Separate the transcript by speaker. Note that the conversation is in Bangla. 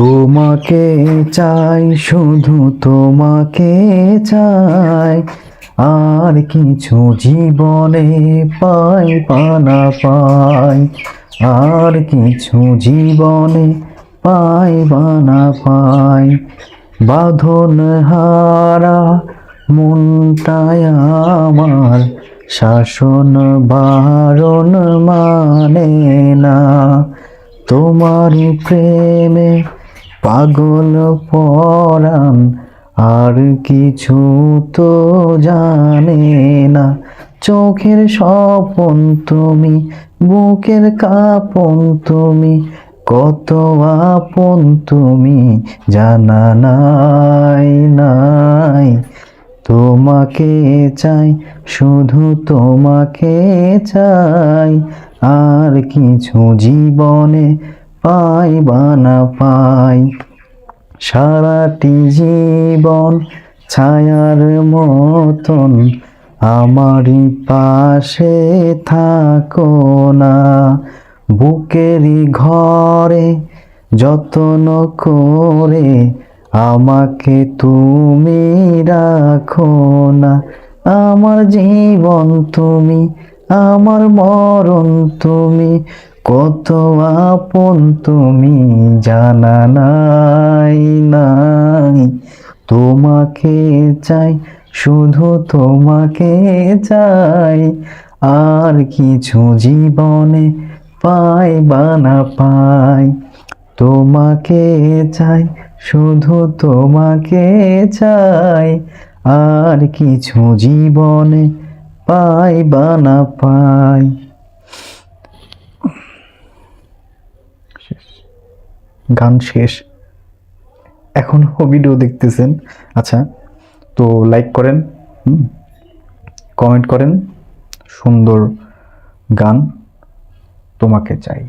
Speaker 1: তোমাকে চাই, শুধু তোমাকে চাই, আর কিছু জীবনে পাই বা না পাই, আর কিছু জীবনে পাই বা না পাই। বাঁধন হারা মনটায় আমার শাসন বারণ মানে না। তোমার প্রেমে পাগল পরাণ আর কিছু তো জানে না। চোখের স্বপন তুমি, বুকের কাঁপন তুমি, কত আপন তুমি জানা নাই নাই। তোমাকে চাই, শুধু তোমাকে চাই, আর কিছু জীবনে পাই বা না পাই। সারাটি জীবন ছায়ার মতন আমারই পাশে থাকো না। বুকেরই ঘরে যত্ন করে আমাকে তুমি রাখো না। আমার জীবন তুমি, আমার মরণ তুমি, কত আপন তুমি জানা নাই নাই। তোমাকে চাই, শুধু তোমাকে চাই, আর কিছু জীবনে পাই বা না পাই। তোমাকে চাই, শুধু তোমাকে চাই, আর কিছু জীবনে পাই বা না পাই। গান শেষ। এখনো ভিডিও দেখতেছেন? আচ্ছা, তো লাইক করেন, কমেন্ট করেন। সুন্দর গান তোমাকে চাই।